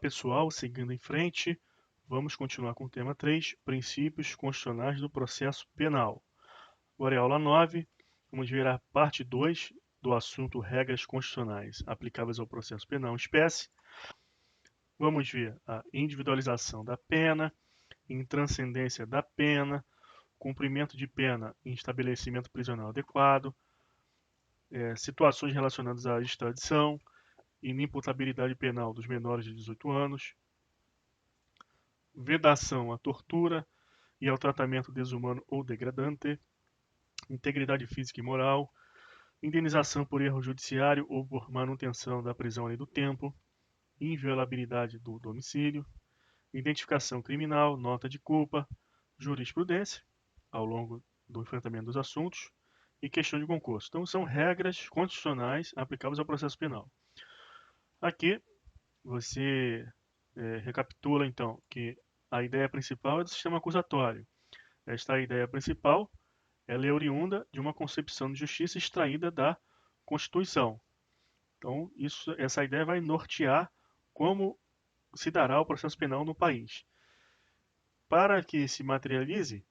pessoal, seguindo em frente, vamos continuar com o tema 3, princípios constitucionais do processo penal. Agora é aula 9, vamos ver a parte 2 do assunto regras constitucionais aplicáveis ao processo penal em espécie. Vamos ver a individualização da pena, intranscendência da pena, cumprimento de pena em estabelecimento prisional adequado, situações relacionadas à extradição, inimputabilidade penal dos menores de 18 anos, vedação à tortura e ao tratamento desumano ou degradante, integridade física e moral, indenização por erro judiciário ou por manutenção da prisão além do tempo, inviolabilidade do domicílio, identificação criminal, nota de culpa, jurisprudência, ao longo do enfrentamento dos assuntos, e questão de concurso. Então, são regras constitucionais aplicáveis ao processo penal. Aqui, você recapitula, então, que a ideia principal é do sistema acusatório. Esta ideia principal ela é oriunda de uma concepção de justiça extraída da Constituição. Então, essa ideia vai nortear como se dará o processo penal no país. Para que se materialize,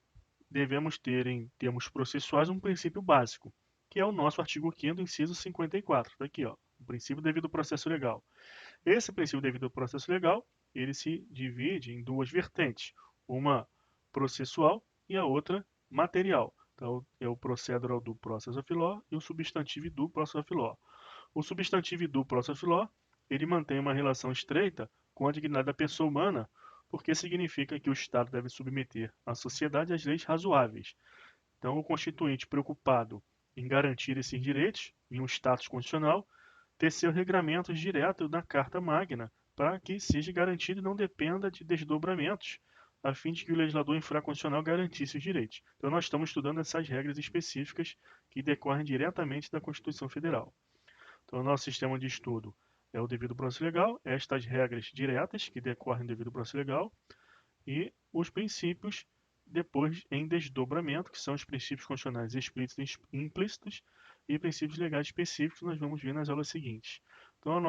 devemos ter, em termos processuais, um princípio básico, que é o nosso artigo 5º, inciso 54. Está aqui, ó, o princípio devido ao processo legal. Esse princípio devido ao processo legal, ele se divide em duas vertentes, uma processual e a outra material. Então, é o procedural do processo of law e o substantivo do processo of law. O substantivo do processo of law, ele mantém uma relação estreita com a dignidade da pessoa humana, porque significa que o Estado deve submeter a sociedade às leis razoáveis. Então, o constituinte preocupado em garantir esses direitos em um status constitucional, teceu regramentos direto na Carta Magna para que seja garantido e não dependa de desdobramentos, a fim de que o legislador infraconstitucional garantisse os direitos. Então, nós estamos estudando essas regras específicas que decorrem diretamente da Constituição Federal. Então, o nosso sistema de estudo é o devido processo legal, estas regras diretas que decorrem do devido processo legal e os princípios depois em desdobramento, que são os princípios constitucionais explícitos e implícitos e princípios legais específicos que nós vamos ver nas aulas seguintes. Então,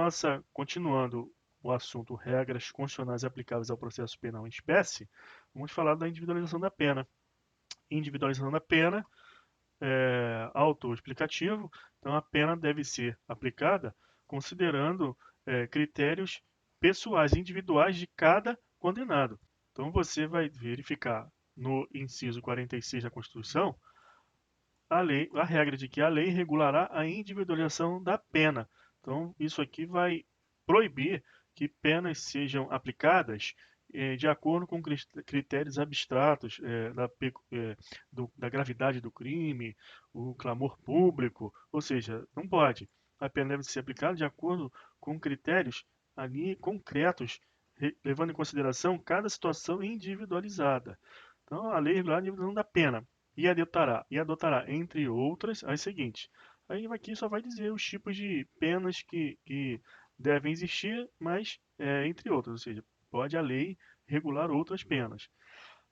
continuando o assunto regras constitucionais aplicáveis ao processo penal em espécie, vamos falar da individualização da pena. Individualização da pena é autoexplicativo, então a pena deve ser aplicada considerando critérios pessoais, individuais de cada condenado. Então você vai verificar no inciso 46 da Constituição a regra de que a lei regulará a individualização da pena. Então isso aqui vai proibir que penas sejam aplicadas de acordo com critérios abstratos da gravidade do crime, o clamor público, ou seja, não pode. A pena deve ser aplicada de acordo com critérios ali concretos, levando em consideração cada situação individualizada. Então, a lei regulará a individualização da pena e adotará, entre outras, as seguintes. Aí aqui só vai dizer os tipos de penas que devem existir, mas entre outras, ou seja, pode a lei regular outras penas.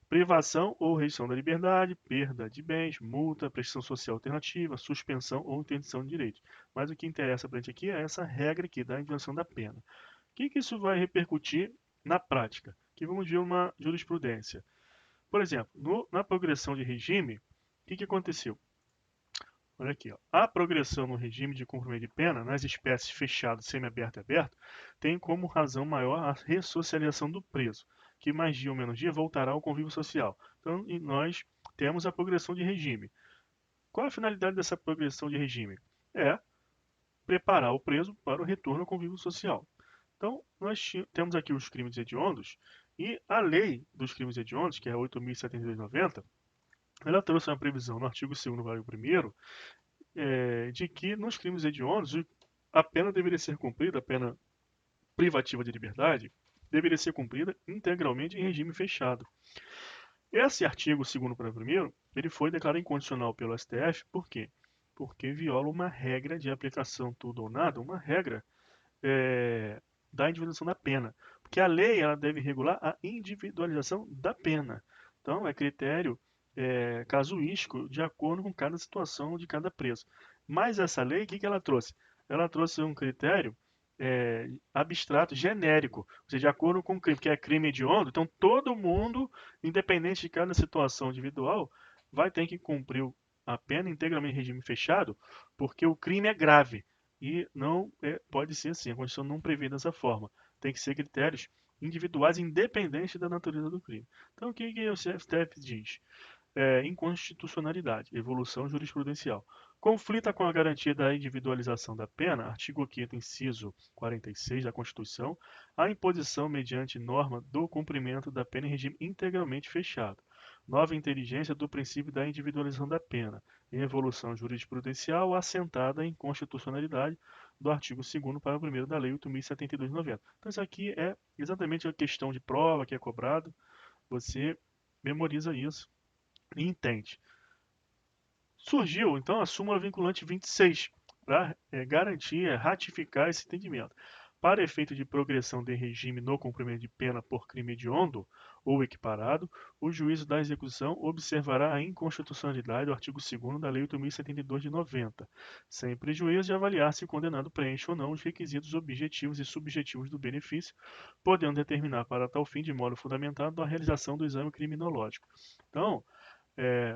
Privação ou restrição da liberdade, perda de bens, multa, prestação social alternativa, suspensão ou interdição de direitos. Mas o que interessa para a gente aqui é essa regra aqui da individualização da pena. O que isso vai repercutir na prática? Aqui vamos ver uma jurisprudência. Por exemplo, na progressão de regime, o que aconteceu? Olha aqui, ó. A progressão no regime de cumprimento de pena, nas espécies fechado, semiaberto e aberto, tem como razão maior a ressocialização do preso, que mais dia ou menos dia voltará ao convívio social. Então, nós temos a progressão de regime. Qual a finalidade dessa progressão de regime? É preparar o preso para o retorno ao convívio social. Então, nós temos aqui os crimes hediondos, e a lei dos crimes hediondos, que é a 8.072/90, ela trouxe uma previsão no artigo 2º, parágrafo 1º, de que nos crimes hediondos a pena deveria ser cumprida, a pena privativa de liberdade, deveria ser cumprida integralmente em regime fechado. Esse artigo 2º, parágrafo 1º, ele foi declarado inconstitucional pelo STF, por quê? Porque viola uma regra de aplicação tudo ou nada, uma regra da individualização da pena. Porque a lei ela deve regular a individualização da pena. Então, é critério casuístico de acordo com cada situação de cada preso. Mas essa lei, o que ela trouxe? Ela trouxe um critério abstrato, genérico, ou seja, de acordo com o crime, que é crime hediondo, então todo mundo, independente de cada situação individual, vai ter que cumprir a pena integralmente em regime fechado, porque o crime é grave e não pode ser assim, a Constituição não prevê dessa forma, tem que ser critérios individuais independentes da natureza do crime. Então o que o STF diz? Inconstitucionalidade, evolução jurisprudencial. Conflita com a garantia da individualização da pena, artigo 5º, inciso 46 da Constituição, a imposição mediante norma do cumprimento da pena em regime integralmente fechado. Nova inteligência do princípio da individualização da pena, em evolução jurisprudencial assentada em constitucionalidade do artigo 2º, parágrafo 1º da Lei 8.072/90. Então isso aqui é exatamente a questão de prova que é cobrado. Você memoriza isso e entende. Surgiu, então, a súmula vinculante 26 para garantir, ratificar esse entendimento. Para efeito de progressão de regime no cumprimento de pena por crime hediondo ou equiparado, o juízo da execução observará a inconstitucionalidade do artigo 2º da Lei 8.072/90, sem prejuízo de avaliar se o condenado preenche ou não os requisitos objetivos e subjetivos do benefício, podendo determinar para tal fim, de modo fundamentado, a realização do exame criminológico. Então,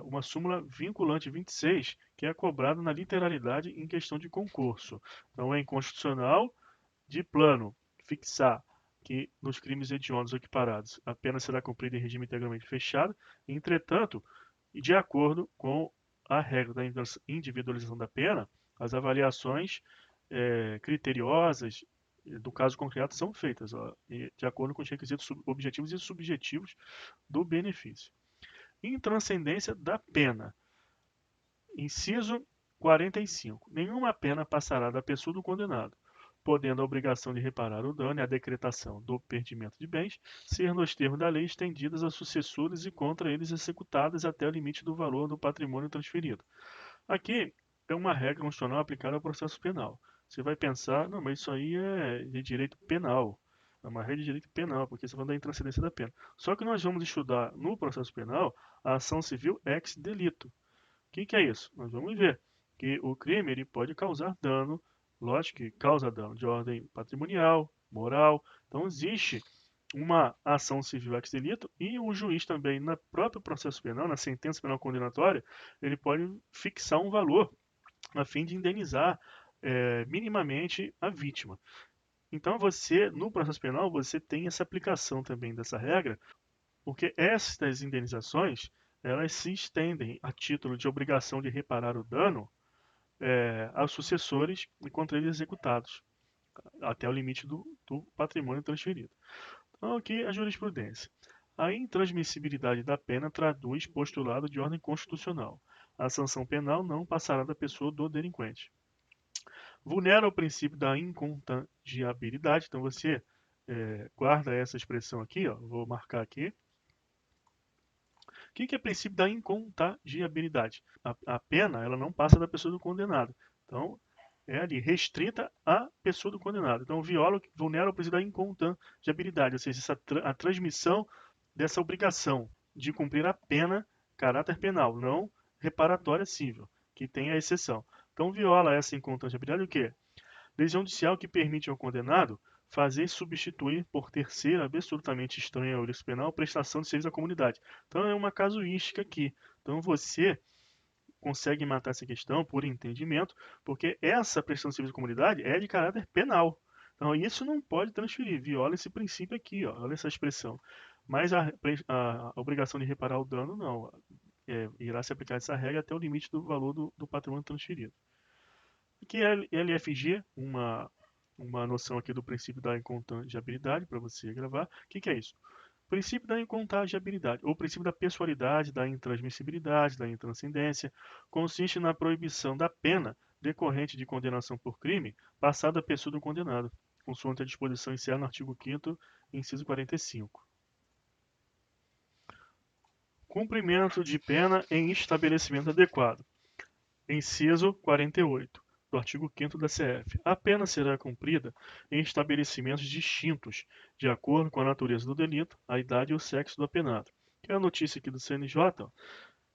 uma súmula vinculante 26, que é cobrada na literalidade em questão de concurso. Então, é inconstitucional de plano fixar que nos crimes hediondos ou equiparados a pena será cumprida em regime integralmente fechado, entretanto, e de acordo com a regra da individualização da pena, as avaliações criteriosas do caso concreto são feitas, de acordo com os requisitos objetivos e subjetivos do benefício. Intranscendência da pena. Inciso 45. Nenhuma pena passará da pessoa do condenado, podendo a obrigação de reparar o dano e a decretação do perdimento de bens ser, nos termos da lei, estendidas a sucessores e contra eles executadas até o limite do valor do patrimônio transferido. Aqui é uma regra constitucional aplicada ao processo penal. Você vai pensar, não, mas isso aí é de direito penal. É uma regra de direito penal, porque você vai da intranscendência da pena. Só que nós vamos estudar no processo penal a ação civil ex delito. O que é isso? Nós vamos ver que o crime ele pode causar dano, lógico que causa dano de ordem patrimonial, moral. Então existe uma ação civil ex delito e o juiz também, no próprio processo penal, na sentença penal condenatória, ele pode fixar um valor a fim de indenizar minimamente a vítima. Então você, no processo penal, você tem essa aplicação também dessa regra, porque estas indenizações, elas se estendem a título de obrigação de reparar o dano aos sucessores e contra eles executados, até o limite do patrimônio transferido. Então aqui a jurisprudência. A intransmissibilidade da pena traduz postulado de ordem constitucional. A sanção penal não passará da pessoa do delinquente. Vulnera o princípio da incontagibilidade. Então você guarda essa expressão aqui, ó, vou marcar aqui. O que é o princípio da incontagibilidade? A pena ela não passa da pessoa do condenado. Então, é ali restrita à pessoa do condenado. Então, vulnera o princípio da incontagibilidade, ou seja, a transmissão dessa obrigação de cumprir a pena, caráter penal, não reparatória civil, que tem a exceção. Então, viola essa incontagibilidade o quê? Decisão judicial que permite ao condenado fazer substituir por terceiro absolutamente estranho ao direito penal prestação de serviço à comunidade. Então é uma casuística aqui. Então você consegue matar essa questão por entendimento, porque essa prestação de serviço à comunidade é de caráter penal. Então isso não pode transferir, viola esse princípio aqui, ó, olha essa expressão. Mas a obrigação de reparar o dano não, irá se aplicar essa regra até o limite do valor do patrimônio transferido. Aqui é LFG, uma noção aqui do princípio da incontagibilidade, para você gravar. O que é isso? O princípio da incontagibilidade, ou princípio da pessoalidade, da intransmissibilidade, da intranscendência, consiste na proibição da pena decorrente de condenação por crime passada à pessoa do condenado, consoante a disposição inicial no artigo 5º, inciso 45. Cumprimento de pena em estabelecimento adequado. Inciso 48. Do artigo 5º da CF. A pena será cumprida em estabelecimentos distintos, de acordo com a natureza do delito, a idade e o sexo do apenado. Que é a notícia aqui do CNJ,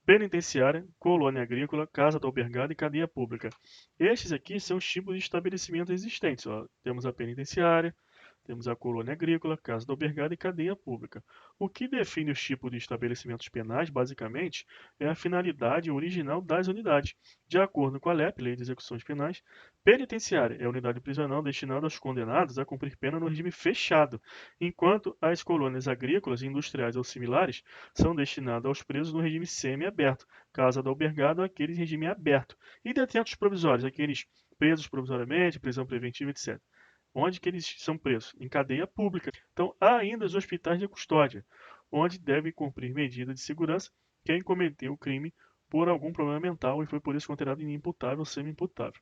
penitenciária, colônia agrícola, casa do albergado e cadeia pública. Estes aqui são os tipos de estabelecimentos existentes. Ó. Temos a penitenciária, temos a colônia agrícola, casa do albergado e cadeia pública. O que define os tipos de estabelecimentos penais, basicamente, é a finalidade original das unidades. De acordo com a LEP, Lei de Execuções Penais, penitenciária é a unidade prisional destinada aos condenados a cumprir pena no regime fechado, enquanto as colônias agrícolas, industriais ou similares são destinadas aos presos no regime semi-aberto, casa do albergado aqueles em regime aberto, e detentos provisórios, aqueles presos provisoriamente, prisão preventiva, etc. Onde que eles são presos? Em cadeia pública. Então, há ainda os hospitais de custódia, onde deve cumprir medida de segurança quem cometeu o crime por algum problema mental e foi por isso considerado inimputável ou semi-imputável.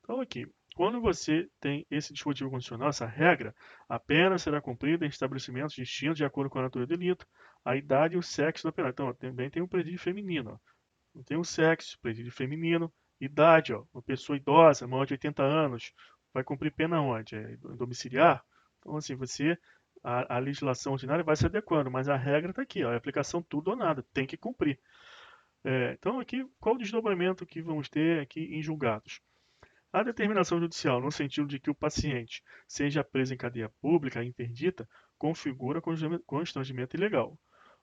Então, aqui, quando você tem esse dispositivo constitucional, essa regra, a pena será cumprida em estabelecimentos distintos de acordo com a natureza do delito, a idade e o sexo da pena. Então, também tem o presídio feminino. Ó. Não tem o sexo, presídio feminino, idade, ó, uma pessoa idosa, maior de 80 anos, vai cumprir pena onde? É domiciliar? Então, assim, a legislação ordinária vai se adequando, mas a regra está aqui, ó, é aplicação tudo ou nada, tem que cumprir. Então, aqui, qual o desdobramento que vamos ter aqui em julgados? A determinação judicial, no sentido de que o paciente seja preso em cadeia pública interdita, configura constrangimento ilegal.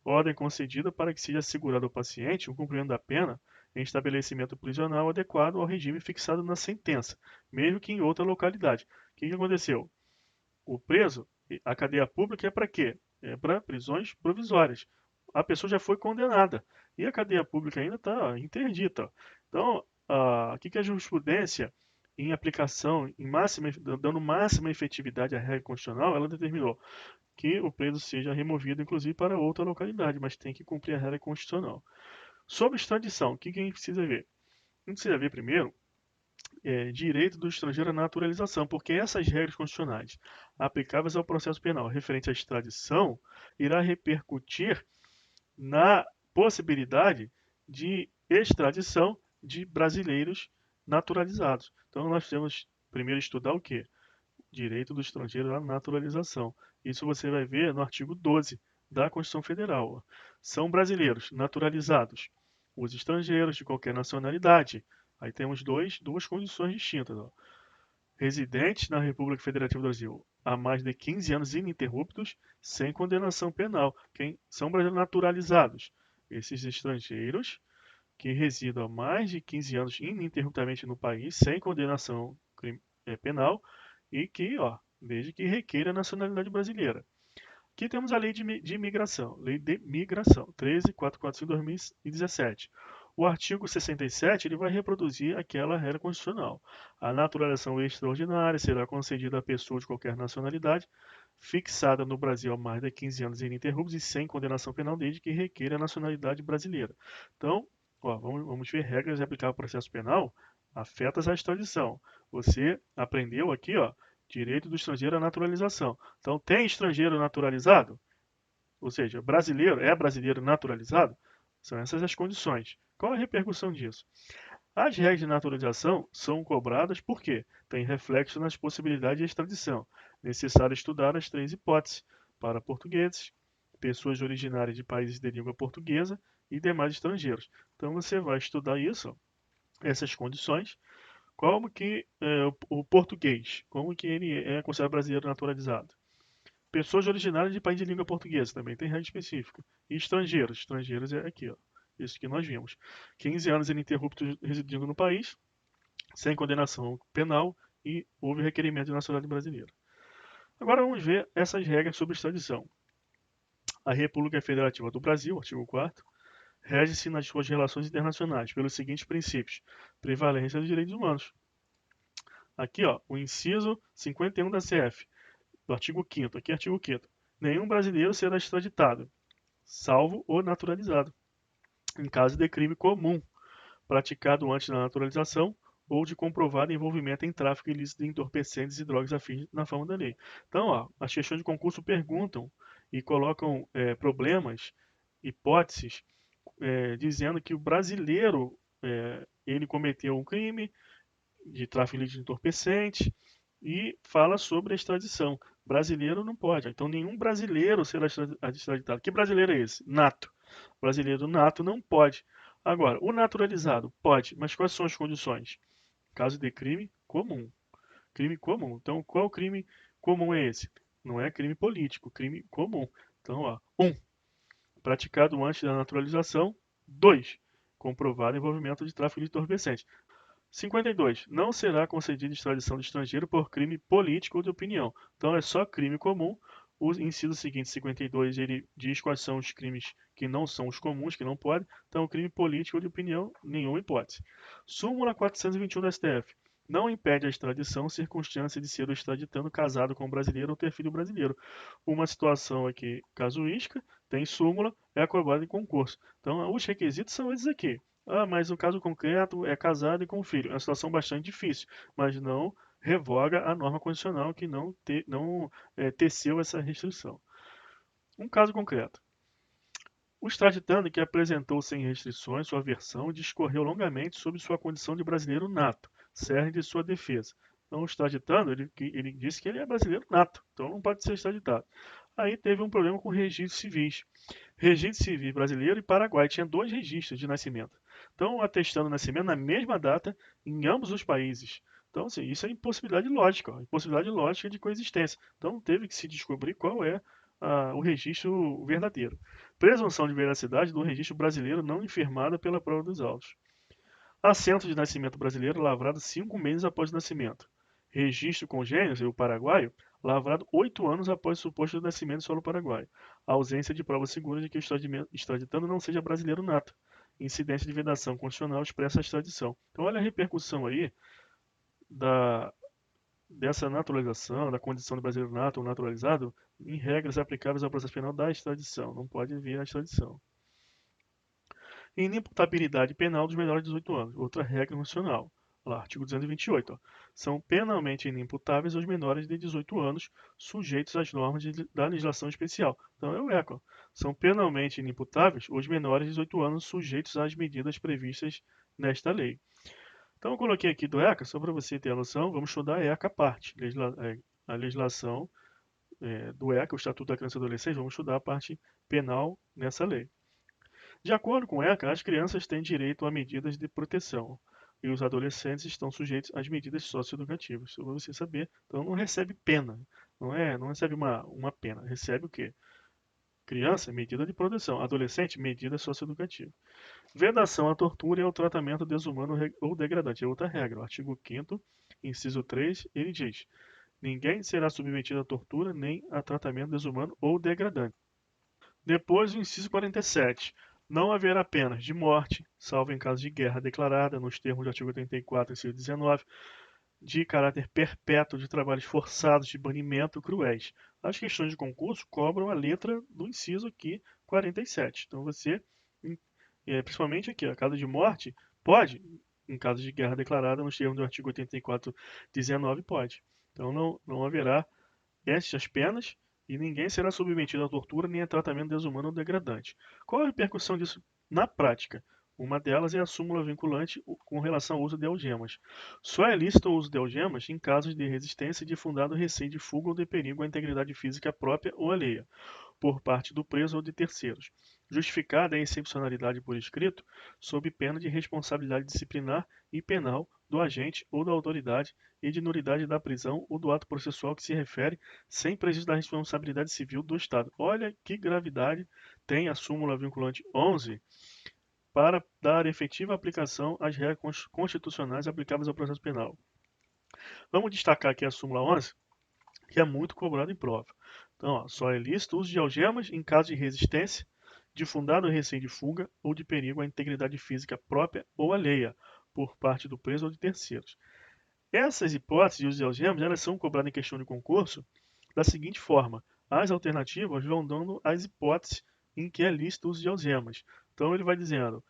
Ordem concedida para que seja assegurado ao paciente o cumprimento da pena em estabelecimento prisional adequado ao regime fixado na sentença, mesmo que em outra localidade. O que aconteceu? O preso, a cadeia pública é para quê? É para prisões provisórias. A pessoa já foi condenada e a cadeia pública ainda está interdita. Então, o que a jurisprudência, em aplicação, dando máxima efetividade à regra constitucional, ela determinou que o preso seja removido, inclusive, para outra localidade, mas tem que cumprir a regra constitucional. Sobre extradição, o que a gente precisa ver? A gente precisa ver primeiro direito do estrangeiro à naturalização, porque essas regras constitucionais aplicáveis ao processo penal referente à extradição irá repercutir na possibilidade de extradição de brasileiros naturalizados. Então nós temos primeiro estudar o quê? Direito do estrangeiro à naturalização. Isso você vai ver no artigo 12 da Constituição Federal. São brasileiros naturalizados os estrangeiros de qualquer nacionalidade. Aí temos duas condições distintas. Ó. Residentes na República Federativa do Brasil há mais de 15 anos ininterruptos, sem condenação penal. Quem são brasileiros naturalizados? Esses estrangeiros que residam há mais de 15 anos ininterruptamente no país, sem condenação penal, e que, desde que requeira a nacionalidade brasileira. Aqui temos a lei de imigração, lei de migração, 13.445/2017. O artigo 67 ele vai reproduzir aquela regra constitucional. A naturalização extraordinária será concedida a pessoa de qualquer nacionalidade, fixada no Brasil há mais de 15 anos ininterruptos e sem condenação penal, desde que requeira a nacionalidade brasileira. Então, vamos ver regras de aplicar ao processo penal afetas à extradição. Você aprendeu aqui, direito do estrangeiro à naturalização. Então, tem estrangeiro naturalizado? Ou seja, brasileiro naturalizado? São essas as condições. Qual a repercussão disso? As regras de naturalização são cobradas porque tem reflexo nas possibilidades de extradição. Necessário estudar as três hipóteses para portugueses, pessoas originárias de países de língua portuguesa e demais estrangeiros. Então você vai estudar isso, essas condições, como que o português, como que ele é considerado brasileiro naturalizado. Pessoas originárias de país de língua portuguesa, também tem regra específica. E estrangeiros é aqui, isso que nós vimos. 15 anos ininterruptos residindo no país, sem condenação penal e houve requerimento de nacionalidade brasileira. Agora vamos ver essas regras sobre extradição. A República Federativa do Brasil, artigo 4º, rege-se nas suas relações internacionais pelos seguintes princípios: prevalência dos direitos humanos. Aqui, o inciso 51 da CF, do artigo 5º, aqui artigo 5º. Nenhum brasileiro será extraditado, salvo o naturalizado, em caso de crime comum, praticado antes da naturalização ou de comprovado envolvimento em tráfico ilícito de entorpecentes e drogas afins na forma da lei. Então, as questões de concurso perguntam e colocam problemas, hipóteses, dizendo que o brasileiro ele cometeu um crime de tráfico ilícito de entorpecente e fala sobre a extradição. Brasileiro não pode. Então, nenhum brasileiro será extraditado. Que brasileiro é esse? Nato. Brasileiro nato não pode. Agora, o naturalizado pode, mas quais são as condições? Caso de crime comum. Crime comum. Então, qual crime comum é esse? Não é crime político, crime comum. Então, ó, 1. Praticado antes da naturalização. 2. Comprovado envolvimento de tráfico de entorpecentes. 52. Não será concedida extradição de estrangeiro por crime político ou de opinião. Então é só crime comum. O inciso seguinte, 52, ele diz quais são os crimes que não são os comuns, que não pode. Então, crime político ou de opinião, nenhuma hipótese. Súmula 421 do STF. Não impede a extradição circunstância de ser o extraditando casado com um brasileiro ou ter filho brasileiro. Uma situação aqui casuística, tem súmula, é cobrada em concurso. Então, os requisitos são esses aqui. Ah, mas o caso concreto é casado e com filho. É uma situação bastante difícil, mas não revoga a norma constitucional que não teceu essa restrição. Um caso concreto. O extraditando que apresentou sem restrições sua versão discorreu longamente sobre sua condição de brasileiro nato, cerne de sua defesa. Então, o extraditando, ele disse que ele é brasileiro nato, então não pode ser extraditado. Aí teve um problema com registros civis. Registro civil brasileiro e Paraguai tinha 2 registros de nascimento. Então, atestando o nascimento na mesma data em ambos os países. Então, assim, isso é impossibilidade lógica, ó, impossibilidade lógica de coexistência. Então, teve que se descobrir qual é o registro verdadeiro. Presunção de veracidade do registro brasileiro não infirmada pela prova dos autos. Assento de nascimento brasileiro lavrado 5 meses após o nascimento. Registro congênito, o paraguaio, lavrado 8 anos após o suposto nascimento do solo paraguaio. A ausência de prova segura de que o extraditando não seja brasileiro nato. Incidência de vedação constitucional expressa a extradição. Então, olha a repercussão aí da, dessa naturalização, da condição de brasileiro nato ou naturalizado, em regras aplicáveis ao processo penal da extradição. Não pode vir a extradição. Inimputabilidade penal dos menores de 18 anos. Outra regra nacional. Lá, artigo 228. Ó. São penalmente inimputáveis os menores de 18 anos, sujeitos às normas da legislação especial. Então é o ECA. São penalmente inimputáveis os menores de 18 anos, sujeitos às medidas previstas nesta lei. Então eu coloquei aqui do ECA, só para você ter a noção, vamos estudar a ECA parte, a legislação do ECA, o Estatuto da Criança e Adolescente, vamos estudar a parte penal nessa lei. De acordo com o ECA, as crianças têm direito a medidas de proteção e os adolescentes estão sujeitos às medidas socioeducativas. Isso para você saber. Então não recebe pena, não recebe uma pena, recebe o quê? Criança, medida de proteção. Adolescente, medida socioeducativa. Vedação à tortura e ao tratamento desumano ou degradante. É outra regra. O artigo 5º, inciso 3, ele diz: ninguém será submetido à tortura nem a tratamento desumano ou degradante. Depois, o inciso 47. Não haverá penas de morte, salvo em caso de guerra declarada, nos termos do artigo 84, inciso 19, de caráter perpétuo de trabalhos forçados, de banimento cruéis. As questões de concurso cobram a letra do inciso aqui 47. Então você, principalmente aqui, a caso de morte, pode, em caso de guerra declarada, nos termos do artigo 84, 19, pode. Então não haverá estas penas e ninguém será submetido à tortura nem a tratamento desumano ou degradante. Qual a repercussão disso na prática? Uma delas é a súmula vinculante com relação ao uso de algemas. Só é lícito o uso de algemas em casos de resistência e de fundado receio de fuga ou de perigo à integridade física própria ou alheia, por parte do preso ou de terceiros. Justificada a excepcionalidade por escrito, sob pena de responsabilidade disciplinar e penal do agente ou da autoridade e de nulidade da prisão ou do ato processual que se refere, sem prejuízo da responsabilidade civil do Estado. Olha que gravidade tem a súmula vinculante 11 para dar efetiva aplicação às regras constitucionais aplicáveis ao processo penal. Vamos destacar aqui a súmula 11, que é muito cobrada em prova. Então, ó, só é lícito o uso de algemas em caso de resistência, de fundado receio de fuga ou de perigo à integridade física própria ou alheia, por parte do preso ou de terceiros. Essas hipóteses de uso de algemas, elas são cobradas em questão de concurso da seguinte forma: as alternativas vão dando as hipóteses em que é lícito o uso de algemas. Então ele vai dizendo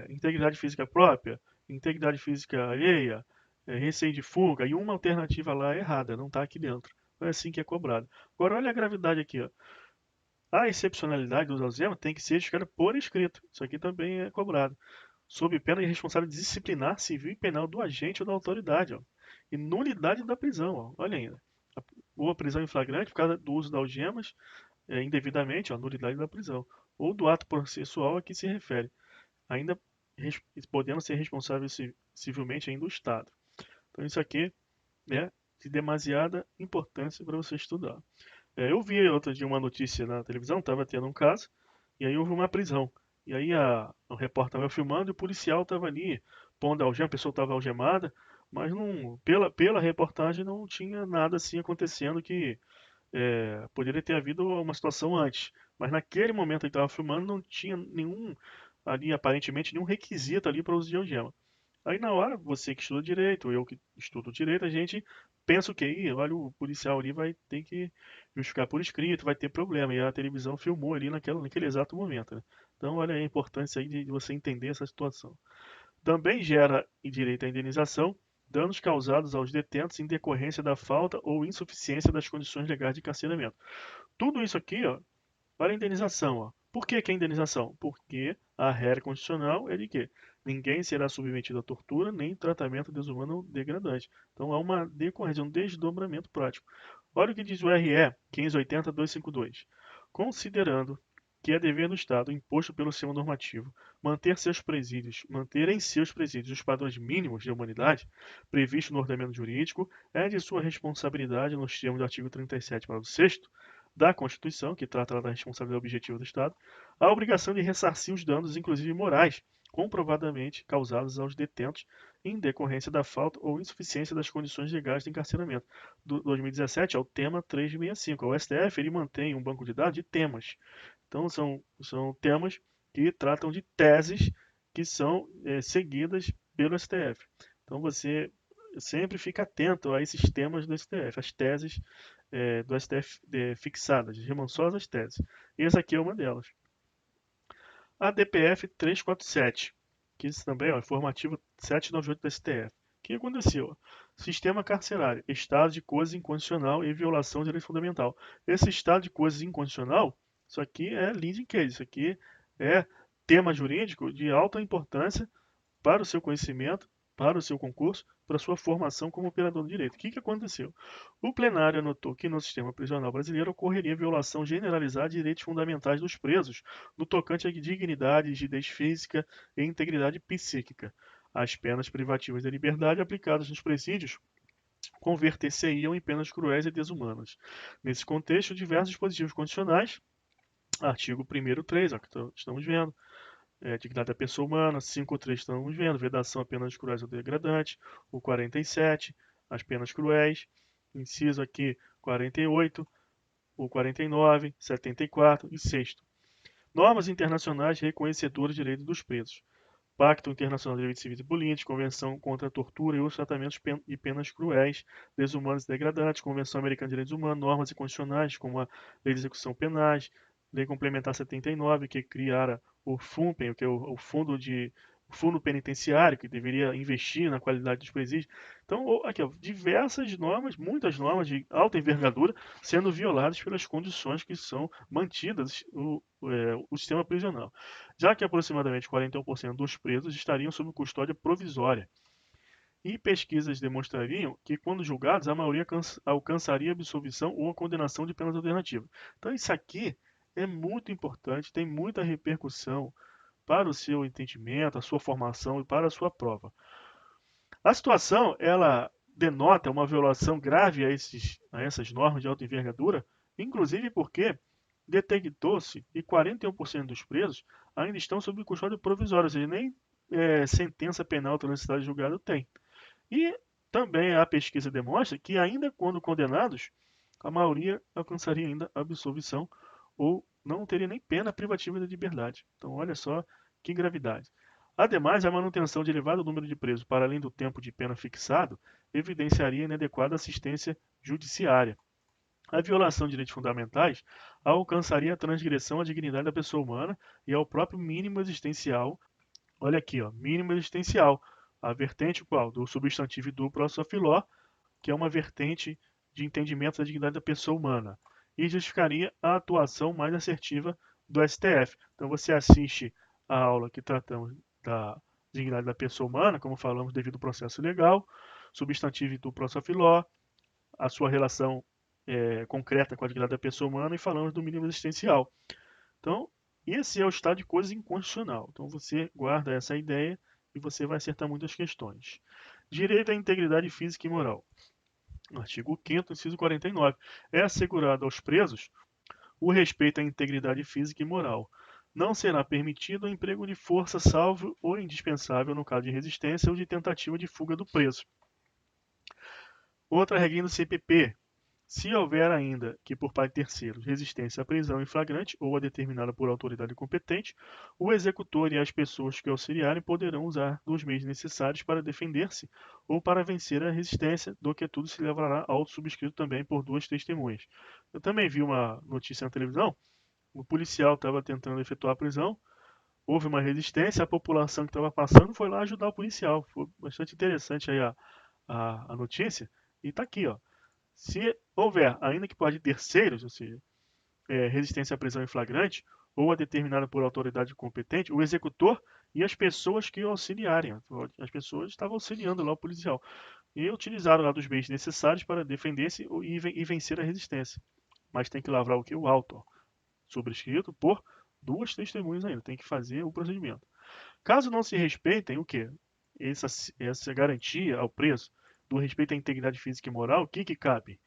integridade física própria, integridade física alheia, receio de fuga, e uma alternativa lá é errada, não está aqui dentro. Não é assim que é cobrado. Agora olha a gravidade aqui. Ó. A excepcionalidade dos algemas tem que ser justificada por escrito. Isso aqui também é cobrado. Sob pena de responsabilidade disciplinar, civil e penal do agente ou da autoridade. Ó. E nulidade da prisão. Ó. Olha ainda. Ou a prisão em flagrante por causa do uso de algemas indevidamente, ó, nulidade da prisão. Ou do ato processual a que se refere. Ainda podendo ser responsável civilmente ainda o Estado. Então isso aqui é de demasiada importância para você estudar. Eu vi outro dia uma notícia na televisão, estava tendo um caso, e aí houve uma prisão. E aí o repórter estava filmando e o policial estava ali pondo algema, a pessoa estava algemada, mas não, pela reportagem não tinha nada assim acontecendo que poderia ter havido uma situação antes. Mas naquele momento que estava filmando não tinha nenhum, ali aparentemente, nenhum requisito ali para uso de algema. Aí na hora, você que estuda direito, eu que estudo direito, a gente pensa o quê? Ih, olha, o policial ali vai ter que justificar por escrito, vai ter problema. E a televisão filmou ali naquele exato momento, né? Então, olha a importância aí de você entender essa situação. Também gera direito à indenização danos causados aos detentos em decorrência da falta ou insuficiência das condições legais de encarceramento. Tudo isso aqui, ó, para a indenização, ó. Por que que é indenização? Porque a regra constitucional é de que ninguém será submetido a tortura nem tratamento desumano ou degradante. Então há uma decorrência, um desdobramento prático. Olha o que diz o RE 1580-252. Considerando que é dever do Estado, imposto pelo sistema normativo, manter em seus presídios os padrões mínimos de humanidade previstos no ordenamento jurídico, é de sua responsabilidade, nos termos do artigo 37, parágrafo 6º, da Constituição, que trata da responsabilidade objetiva do Estado, a obrigação de ressarcir os danos, inclusive morais, comprovadamente causados aos detentos em decorrência da falta ou insuficiência das condições legais de encarceramento. Do 2017 é o tema 365. O STF ele mantém um banco de dados de temas. Então são temas que tratam de teses que são seguidas pelo STF. Então você sempre fica atento a esses temas do STF, as teses do STF fixadas, remansosas teses. E essa aqui é uma delas. A DPF 347, que isso também é informativo 798 do STF. O que aconteceu? Sistema carcerário, estado de coisa incondicional e violação de direito fundamental. Esse estado de coisas incondicional, isso aqui é leading case, isso aqui é tema jurídico de alta importância para o seu conhecimento, para o seu concurso, para a sua formação como operador do direito. O que aconteceu? O plenário anotou que no sistema prisional brasileiro ocorreria violação generalizada de direitos fundamentais dos presos, no tocante à dignidade, rigidez física e integridade psíquica. As penas privativas da liberdade aplicadas nos presídios converter-se-iam em penas cruéis e desumanas. Nesse contexto, diversos dispositivos condicionais, artigo 1º 3, ó, que estamos vendo, dignidade da pessoa humana, 5.3 estamos vendo, vedação a penas cruéis ou degradantes, o 47, as penas cruéis, inciso aqui 48, o 49, 74 e 6º. Normas internacionais reconhecedoras de direitos dos presos. Pacto Internacional de Direitos Civis e Políticos, Convenção contra a Tortura e outros tratamentos e penas cruéis, desumanos e degradantes, Convenção Americana de Direitos Humanos, normas inconstitucionais, como a Lei de Execução Penais, Lei Complementar 79, que criara o FUNPEN, que é o Fundo Penitenciário, que deveria investir na qualidade dos presídios. Então, aqui, ó, diversas normas, muitas normas de alta envergadura, sendo violadas pelas condições que são mantidas o sistema prisional, já que aproximadamente 41% dos presos estariam sob custódia provisória. E pesquisas demonstrariam que, quando julgados, a maioria alcançaria absolvição ou a condenação de penas alternativas. Então, isso aqui é muito importante, tem muita repercussão para o seu entendimento, a sua formação e para a sua prova. A situação, ela denota uma violação grave a essas normas de alta envergadura, inclusive porque detectou-se que 41% dos presos ainda estão sob custódia provisória, ou seja, nem sentença penal transitada julgada tem. E também a pesquisa demonstra que, ainda quando condenados, a maioria alcançaria ainda absolvição ou não teria nem pena privativa de liberdade. Então, olha só que gravidade. Ademais, a manutenção de elevado número de presos para além do tempo de pena fixado evidenciaria inadequada assistência judiciária. A violação de direitos fundamentais alcançaria a transgressão à dignidade da pessoa humana e ao próprio mínimo existencial. Olha aqui, ó, mínimo existencial. A vertente qual? Do substantivo do prosofiló, que é uma vertente de entendimento da dignidade da pessoa humana. E justificaria a atuação mais assertiva do STF. Então você assiste a aula que tratamos da dignidade da pessoa humana, como falamos, devido ao processo legal, substantivo do prosofiló, a sua relação concreta com a dignidade da pessoa humana, e falamos do mínimo existencial. Então, Esse é o estado de coisas inconstitucional. Então você guarda essa ideia e você vai acertar muitas questões. Direito à integridade física e moral. Artigo 5º, inciso 49. É assegurado aos presos o respeito à integridade física e moral. Não será permitido o emprego de força salvo ou indispensável no caso de resistência ou de tentativa de fuga do preso. Outra regrinha do CPP. Se houver ainda que por parte de terceiros resistência à prisão em flagrante ou a determinada por autoridade competente, o executor e as pessoas que auxiliarem poderão usar dos meios necessários para defender-se ou para vencer a resistência, do que tudo se levará ao subscrito também por duas testemunhas. Eu também vi uma notícia na televisão, o policial estava tentando efetuar a prisão, houve uma resistência, a população que estava passando foi lá ajudar o policial. Foi bastante interessante aí a notícia, e está aqui, ó. Se houver, ainda que pode terceiros, ou seja, resistência à prisão em flagrante, ou a determinada por autoridade competente, o executor e as pessoas que o auxiliarem. As pessoas estavam auxiliando lá o policial. E utilizaram lá dos meios necessários para defender-se e vencer a resistência. Mas tem que lavrar o que? O auto, ó, sobrescrito por duas testemunhas ainda. Tem que fazer o procedimento. Caso não se respeitem, o quê? Essa garantia ao preso do respeito à integridade física e moral, o que cabe?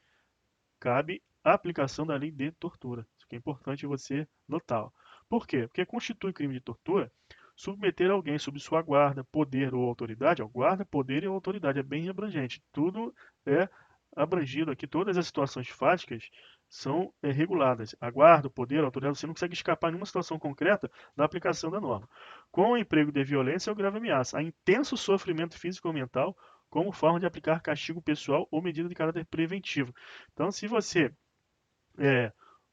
Cabe a aplicação da lei de tortura. Isso que é importante você notar. Por quê? Porque constitui crime de tortura submeter alguém sob sua guarda, poder ou autoridade. Ó, guarda, poder e autoridade é bem abrangente. Tudo é abrangido aqui. Todas as situações fáticas são reguladas. A guarda, o poder, a autoridade, você não consegue escapar em nenhuma situação concreta da aplicação da norma. Com o emprego de violência ou grave ameaça, há intenso sofrimento físico ou mental como forma de aplicar castigo pessoal ou medida de caráter preventivo. Então, se você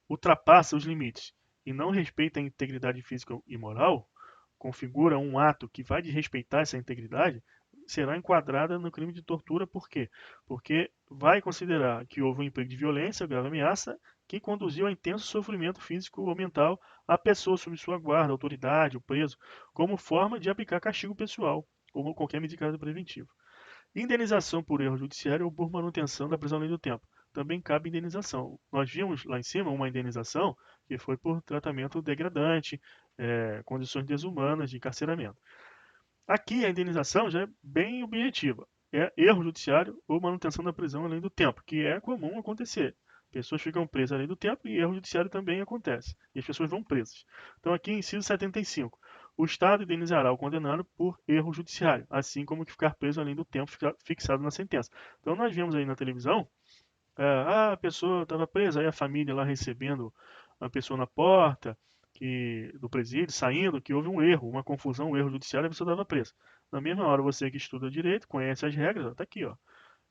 ultrapassa os limites e não respeita a integridade física e moral, configura um ato que vai desrespeitar essa integridade, será enquadrada no crime de tortura. Por quê? Porque vai considerar que houve um emprego de violência, grave ameaça, que conduziu a intenso sofrimento físico ou mental à pessoa sob sua guarda, autoridade, o preso, como forma de aplicar castigo pessoal ou qualquer medida de caráter preventivo. Indenização por erro judiciário ou por manutenção da prisão além do tempo. Também cabe indenização. Nós vimos lá em cima uma indenização que foi por tratamento degradante, condições desumanas de encarceramento. Aqui a indenização já é bem objetiva. É erro judiciário ou manutenção da prisão além do tempo, que é comum acontecer. Pessoas ficam presas além do tempo e erro judiciário também acontece. E as pessoas vão presas. Então aqui, inciso 75. O Estado indenizará o condenado por erro judiciário, assim como que ficar preso além do tempo fixado na sentença. Então nós vimos aí na televisão, a pessoa estava presa, aí a família lá recebendo a pessoa na porta do presídio, saindo, que houve um erro, uma confusão, um erro judiciário, a pessoa estava presa. Na mesma hora, você que estuda direito, conhece as regras, está aqui, ó,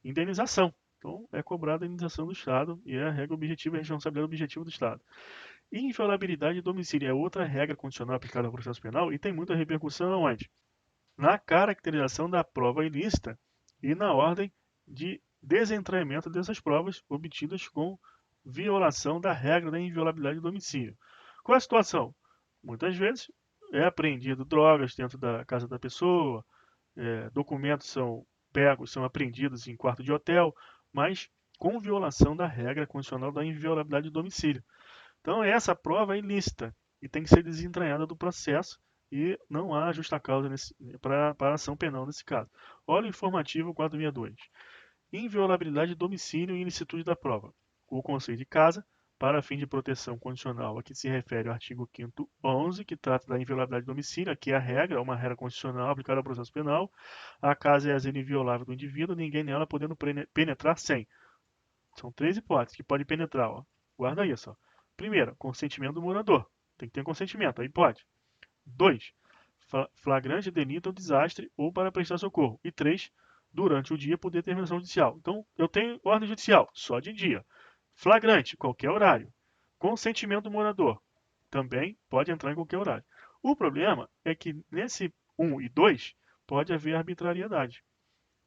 indenização. Então, é cobrada a indenização do Estado e é a regra objetiva, a responsabilidade objetiva do Estado. Inviolabilidade de domicílio é outra regra condicional aplicada ao processo penal e tem muita repercussão onde? Na caracterização da prova ilícita e na ordem de desentranhamento dessas provas obtidas com violação da regra da inviolabilidade do domicílio. Qual é a situação? Muitas vezes é apreendido drogas dentro da casa da pessoa, documentos são pegos, são apreendidos em quarto de hotel, mas com violação da regra condicional da inviolabilidade do domicílio. Então essa prova é ilícita e tem que ser desentranhada do processo e não há justa causa para a ação penal nesse caso. Olha o informativo 462. Inviolabilidade de domicílio e ilicitude da prova. O conselho de casa, para fim de proteção condicional, a que se refere ao artigo 5º 11, que trata da inviolabilidade de domicílio, aqui é a regra, é uma regra constitucional aplicada ao processo penal. A casa é a zona inviolável do indivíduo, ninguém nela podendo penetrar sem. São três hipóteses que pode penetrar, ó. Guarda isso, ó. Primeiro, consentimento do morador. Tem que ter consentimento, aí pode. 2. Flagrante delito ou desastre ou para prestar socorro. E 3. Durante o dia por determinação judicial. Então, eu tenho ordem judicial, só de dia. Flagrante, qualquer horário. Consentimento do morador, também pode entrar em qualquer horário. O problema é que nesse 1 e 2 pode haver arbitrariedade.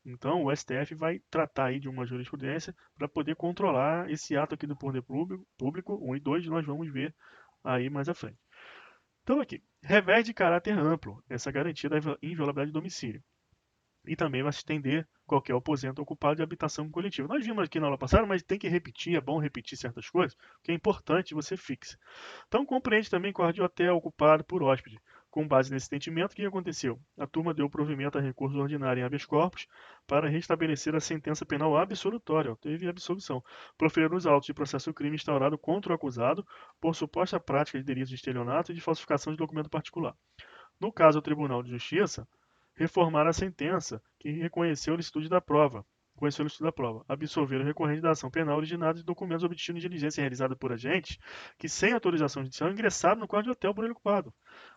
Então, o STF vai tratar aí de uma jurisprudência para poder controlar esse ato aqui do poder público, 1 e 2, nós vamos ver aí mais à frente. Então, aqui, revés de caráter amplo, essa garantia da inviolabilidade do domicílio. e também vai se estender qualquer aposento ocupado de habitação coletiva. Nós vimos aqui na aula passada, mas tem que repetir, é bom repetir certas coisas, que é importante você fixe. Então compreende também quarto de hotel ocupado por hóspede. Com base nesse entendimento, o que aconteceu? A turma deu provimento a recurso ordinário em habeas corpus para restabelecer a sentença penal absolutória, teve absolução, proferindo os autos de processo crime instaurado contra o acusado por suposta prática de delitos de estelionato e de falsificação de documento particular. No caso, o Tribunal de Justiça reformar a sentença que reconheceu a licitude da prova, absolver o recorrente da ação penal originada de documentos obtidos em diligência realizada por agentes que, sem autorização judicial, ingressaram no quarto de hotel por ele ocupado.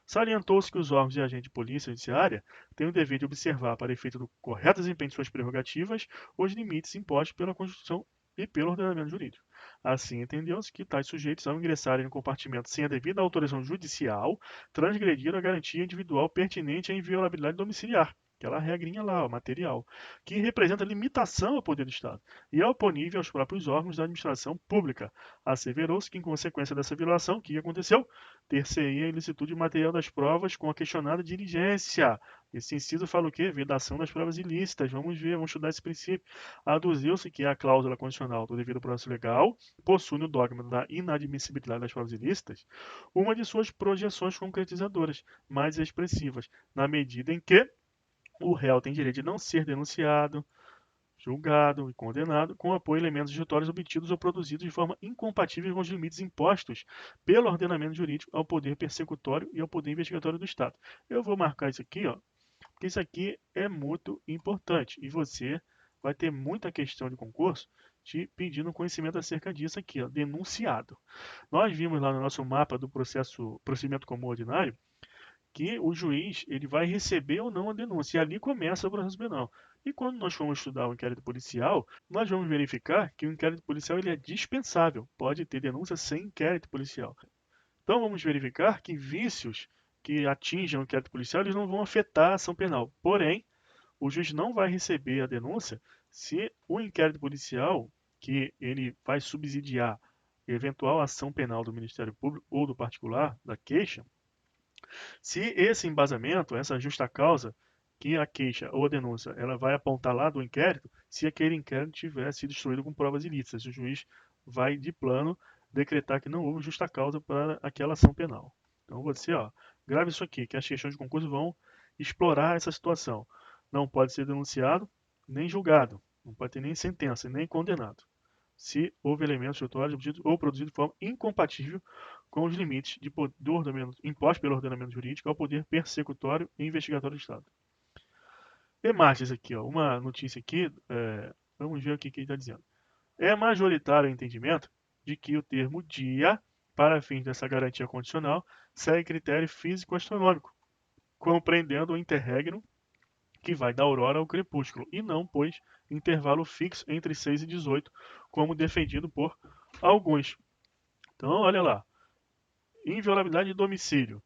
Salientou-se que os órgãos de agente de polícia judiciária têm o dever de observar, para efeito do correto desempenho de suas prerrogativas, os limites impostos pela Constituição e pelo ordenamento jurídico. Assim, entendeu-se que tais sujeitos, ao ingressarem no compartimento sem a devida autorização judicial, transgrediram a garantia individual pertinente à inviolabilidade domiciliar, aquela regrinha lá, material, que representa limitação ao poder do Estado e é oponível aos próprios órgãos da administração pública. Asseverou-se que, em consequência dessa violação, o que aconteceu? Ter-se-ia a ilicitude material das provas com a questionada diligência. Esse inciso fala o quê? Vedação das provas ilícitas. Vamos ver, vamos estudar esse princípio. Aduziu-se que a cláusula condicional do devido processo legal possui no dogma da inadmissibilidade das provas ilícitas uma de suas projeções concretizadoras mais expressivas, na medida em que o réu tem direito de não ser denunciado, julgado e condenado com apoio a elementos juditórios obtidos ou produzidos de forma incompatível com os limites impostos pelo ordenamento jurídico ao poder persecutório e ao poder investigatório do Estado. Eu vou marcar isso aqui, ó, porque isso aqui é muito importante e você vai ter muita questão de concurso te pedindo conhecimento acerca disso aqui, ó, denunciado. Nós vimos lá no nosso mapa do procedimento comum ordinário que o juiz ele vai receber ou não a denúncia, e ali começa o processo penal. E quando nós formos estudar o inquérito policial, nós vamos verificar que o inquérito policial ele é dispensável, pode ter denúncia sem inquérito policial. Então vamos verificar que vícios que atingem o inquérito policial eles não vão afetar a ação penal. Porém, o juiz não vai receber a denúncia se o inquérito policial, que ele vai subsidiar eventual ação penal do Ministério Público ou do particular, da queixa, se esse embasamento, essa justa causa que a queixa ou a denúncia ela vai apontar lá do inquérito, se aquele inquérito tiver sido instruído com provas ilícitas, o juiz vai de plano decretar que não houve justa causa para aquela ação penal. Então você, ó, grave isso aqui, que as questões de concurso vão explorar essa situação. Não pode ser denunciado nem julgado, não pode ter nem sentença, nem condenado, se houve elementos virtuais obtidos ou produzidos de forma incompatível com os limites do ordenamento impostos pelo ordenamento jurídico ao poder persecutório e investigatório do Estado. E mais isso aqui, ó, uma notícia aqui, vamos ver o que ele está dizendo. É majoritário o entendimento de que o termo dia, para fins dessa garantia condicional, segue critério físico-astronômico, compreendendo o interregno que vai da aurora ao crepúsculo, e não, pois, intervalo fixo entre 6 e 18, como defendido por alguns. Então, olha lá. Inviolabilidade de domicílio.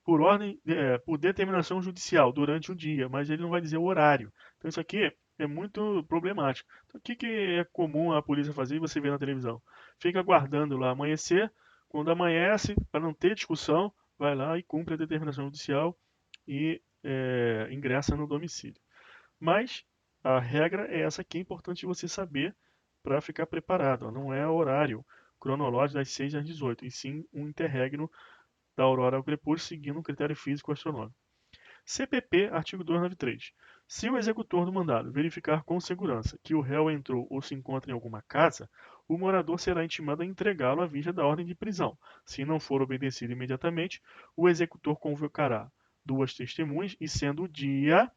Por ordem, por determinação judicial, durante o dia, mas ele não vai dizer o horário. Então, isso aqui é muito problemático. Então, o que é comum a polícia fazer e você vê na televisão? Fica aguardando lá amanhecer, quando amanhece, para não ter discussão, vai lá e cumpre a determinação judicial e ingressa no domicílio. Mas a regra é essa aqui, é importante você saber para ficar preparado. Não é horário cronológico das 6 às 18, e sim um interregno da aurora ao crepúsculo, seguindo um critério físico astronômico. CPP, artigo 293. Se o executor do mandado verificar com segurança que o réu entrou ou se encontra em alguma casa, o morador será intimado a entregá-lo à vista da ordem de prisão. Se não for obedecido imediatamente, o executor convocará duas testemunhas e, sendo o dia,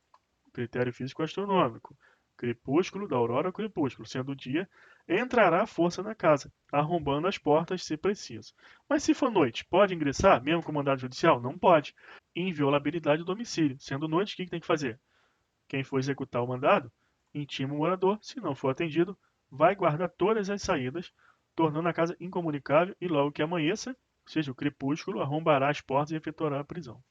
critério físico astronômico, crepúsculo, da aurora ao crepúsculo, sendo o dia, entrará à força na casa, arrombando as portas se preciso. Mas se for noite, pode ingressar, mesmo com mandado judicial? Não pode. Inviolabilidade do domicílio. Sendo noite, o que tem que fazer? Quem for executar o mandado, intima o morador, se não for atendido, vai guardar todas as saídas, tornando a casa incomunicável e logo que amanheça, ou seja, o crepúsculo, arrombará as portas e efetuará a prisão.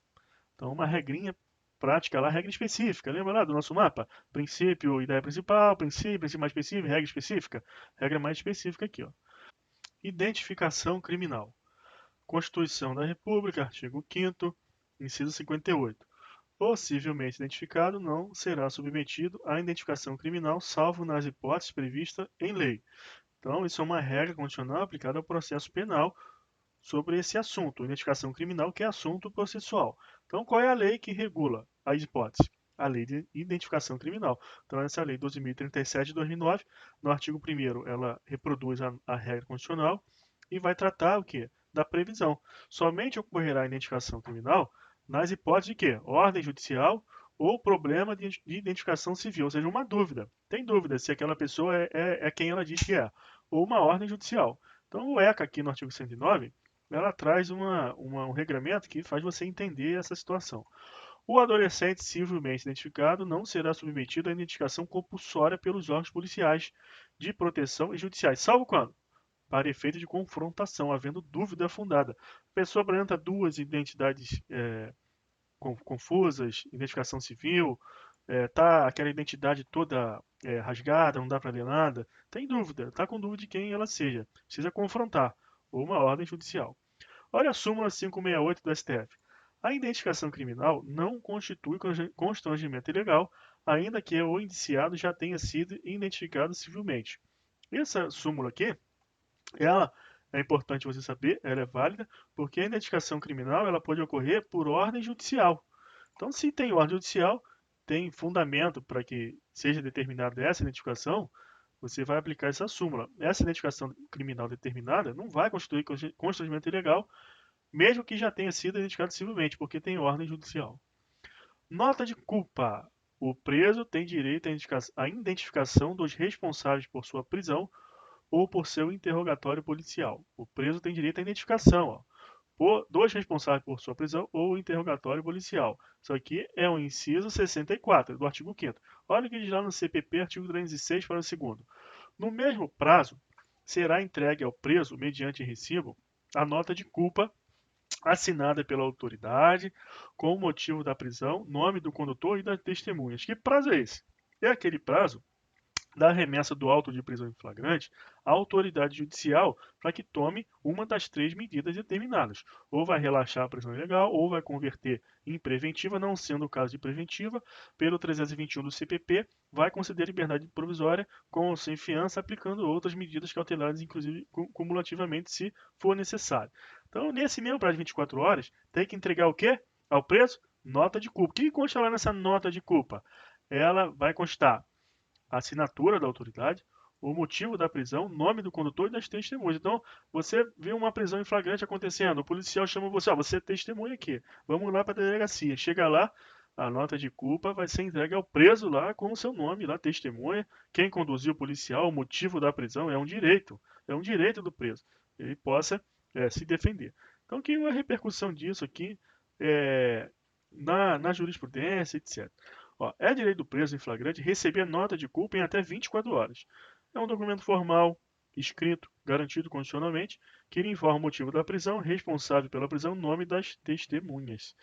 Então, uma regrinha prática lá, regra específica. Lembra lá do nosso mapa? Princípio, ideia principal, princípio mais específico, regra específica. Regra mais específica aqui, ó. Identificação criminal. Constituição da República, artigo 5º, inciso 58. possivelmente identificado não será submetido à identificação criminal, salvo nas hipóteses previstas em lei. Então, isso é uma regra constitucional aplicada ao processo penal sobre esse assunto, identificação criminal, que é assunto processual. Então, qual é a lei que regula as hipóteses? A lei de identificação criminal. Então, essa lei 12.037 de 2009, no artigo 1º, ela reproduz a regra constitucional e vai tratar o quê? Da previsão. Somente ocorrerá a identificação criminal nas hipóteses de quê? Ordem judicial ou problema de identificação civil, ou seja, uma dúvida. Tem dúvida se aquela pessoa é quem ela diz que é, ou uma ordem judicial. Então, o ECA, aqui no artigo 109, ela traz um regramento que faz você entender essa situação. O adolescente civilmente identificado não será submetido à identificação compulsória pelos órgãos policiais de proteção e judiciais, salvo quando? Para efeito de confrontação, havendo dúvida fundada. A pessoa apresenta duas identidades confusas, identificação civil, tá aquela identidade toda rasgada, não dá para ler nada, tem dúvida, tá com dúvida de quem ela seja, precisa confrontar, ou uma ordem judicial. Olha a súmula 568 do STF. A identificação criminal não constitui constrangimento ilegal, ainda que o indiciado já tenha sido identificado civilmente. Essa súmula aqui, ela é importante você saber, ela é válida, porque a identificação criminal ela pode ocorrer por ordem judicial. Então, se tem ordem judicial, tem fundamento para que seja determinada essa identificação, você vai aplicar essa súmula. Essa identificação criminal determinada não vai constituir constrangimento ilegal, mesmo que já tenha sido identificado civilmente, porque tem ordem judicial. Nota de culpa. O preso tem direito à identificação dos responsáveis por sua prisão ou por seu interrogatório policial. O preso tem direito à identificação, dos responsáveis por sua prisão ou interrogatório policial. Isso aqui é o inciso 64 do artigo 5º. Olha o que diz lá no CPP, artigo 306, parágrafo 2º. No mesmo prazo, será entregue ao preso, mediante recibo, a nota de culpa assinada pela autoridade, com o motivo da prisão, nome do condutor e das testemunhas. Que prazo é esse? É aquele prazo da remessa do auto de prisão em flagrante à autoridade judicial para que tome uma das três medidas determinadas. Ou vai relaxar a prisão ilegal, ou vai converter em preventiva, não sendo o caso de preventiva, pelo 321 do CPP, vai conceder liberdade provisória com ou sem fiança, aplicando outras medidas cautelares, inclusive cumulativamente, se for necessário. Então, nesse mesmo prazo de 24 horas, tem que entregar o quê? Ao preso? Nota de culpa. O que consta lá nessa nota de culpa? Ela vai constar a assinatura da autoridade, o motivo da prisão, nome do condutor e das testemunhas. Então, você vê uma prisão em flagrante acontecendo, o policial chama você, você é testemunha aqui, vamos lá para a delegacia. Chega lá, a nota de culpa vai ser entregue ao preso lá com o seu nome, lá, testemunha, quem conduziu o policial, o motivo da prisão, é um direito do preso, ele possa se defender. Então, que é a repercussão disso aqui na jurisprudência, etc. Ó, é direito do preso em flagrante receber nota de culpa em até 24 horas. É um documento formal, escrito, garantido constitucionalmente, que lhe informa o motivo da prisão, responsável pela prisão, nome das testemunhas.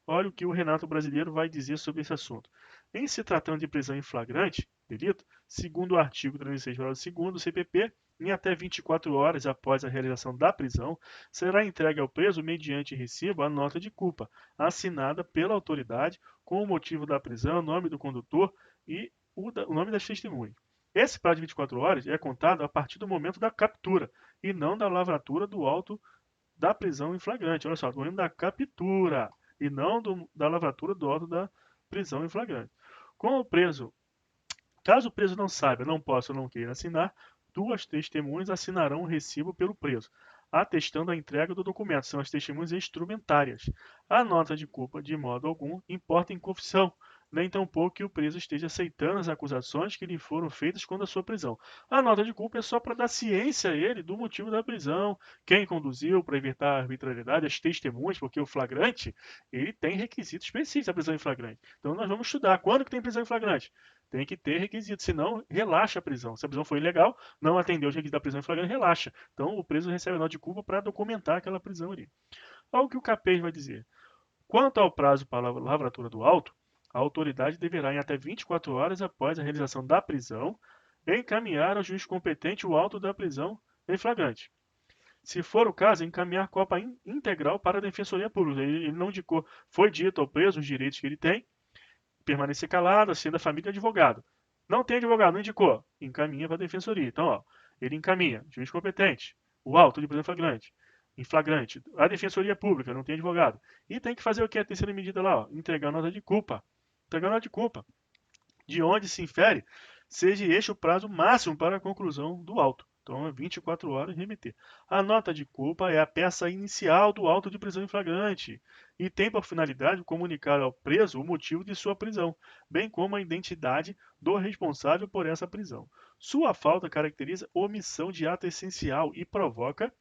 Olha o que o Renato Brasileiro vai dizer sobre esse assunto. Em se tratando de prisão em flagrante, delito, segundo o artigo 36, parágrafo 2º do CPP, em até 24 horas após a realização da prisão, será entregue ao preso, mediante recibo, a nota de culpa, assinada pela autoridade, com o motivo da prisão, o nome do condutor e o nome das testemunhas. Esse prazo de 24 horas é contado a partir do momento da captura, e não da lavratura do auto da prisão em flagrante. Olha só, do momento da captura, e não da lavratura do auto da prisão em flagrante. Com o preso, caso o preso não saiba, não possa ou não queira assinar, duas testemunhas assinarão o recibo pelo preso, atestando a entrega do documento. São as testemunhas instrumentárias. A nota de culpa, de modo algum, importa em confissão, nem tampouco que o preso esteja aceitando as acusações que lhe foram feitas quando a sua prisão. A nota de culpa é só para dar ciência a ele do motivo da prisão, quem conduziu para evitar a arbitrariedade, as testemunhas, porque o flagrante ele tem requisitos específicos da prisão em flagrante. Então nós vamos estudar. Quando que tem prisão em flagrante? Tem que ter requisitos, senão relaxa a prisão. Se a prisão foi ilegal, não atendeu os requisitos da prisão em flagrante, relaxa. Então o preso recebe a nota de culpa para documentar aquela prisão ali. Olha o que o CAPES vai dizer. Quanto ao prazo para a lavratura do auto, a autoridade deverá, em até 24 horas após a realização da prisão, encaminhar ao juiz competente o auto da prisão em flagrante. Se for o caso, encaminhar cópia integral para a Defensoria Pública. Ele não indicou, foi dito ao preso os direitos que ele tem, permanecer calado, sendo a família advogado. Não tem advogado, não indicou, encaminha para a Defensoria. Então, ó, ele encaminha, juiz competente, o auto de prisão em flagrante, a Defensoria Pública, não tem advogado. E tem que fazer o que? A terceira medida lá, ó, entregar nota de culpa. Entregar nota de culpa. De onde se infere, seja este o prazo máximo para a conclusão do auto. Então, é 24 horas remeter. A nota de culpa é a peça inicial do auto de prisão em flagrante e tem por finalidade comunicar ao preso o motivo de sua prisão, bem como a identidade do responsável por essa prisão. Sua falta caracteriza omissão de ato essencial e provoca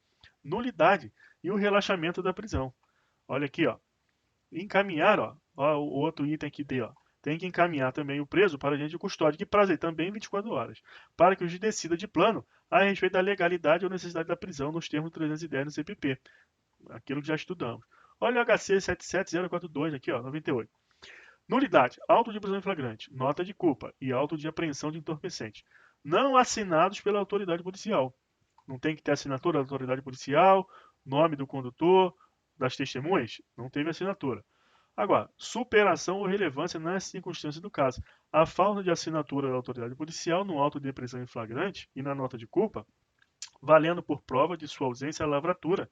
nulidade e o relaxamento da prisão. Olha aqui, ó. Encaminhar, ó o outro item que dê, ó. Tem que encaminhar também o preso para agente de custódia, que prazer também 24 horas, para que o juiz decida de plano a respeito da legalidade ou necessidade da prisão nos termos 310 do CPP, aquilo que já estudamos. Olha o HC 77042 aqui, ó, 98. Nulidade, auto de prisão em flagrante, nota de culpa e auto de apreensão de entorpecente, não assinados pela autoridade policial. Não tem que ter assinatura da autoridade policial, nome do condutor, das testemunhas, não teve assinatura. Agora, superação ou relevância nas circunstâncias do caso. A falta de assinatura da autoridade policial no auto de prisão em flagrante e na nota de culpa, valendo por prova de sua ausência a lavratura,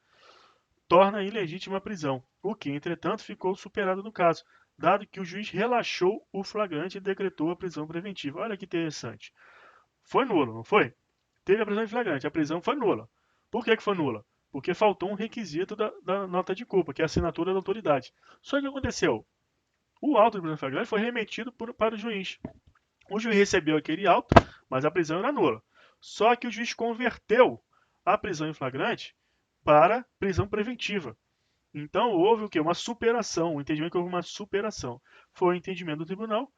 torna ilegítima a prisão, o que, entretanto, ficou superado no caso, dado que o juiz relaxou o flagrante e decretou a prisão preventiva. Olha que interessante. Foi nulo, não foi? Teve a prisão em flagrante, a prisão foi nula. Por que foi nula? Porque faltou um requisito da nota de culpa, que é a assinatura da autoridade. Só que o que aconteceu? O auto de prisão em flagrante foi remetido para o juiz. O juiz recebeu aquele auto, mas a prisão era nula. Só que o juiz converteu a prisão em flagrante para prisão preventiva. Então houve o quê? Uma superação, um entendimento que houve uma superação. Foi o entendimento do tribunal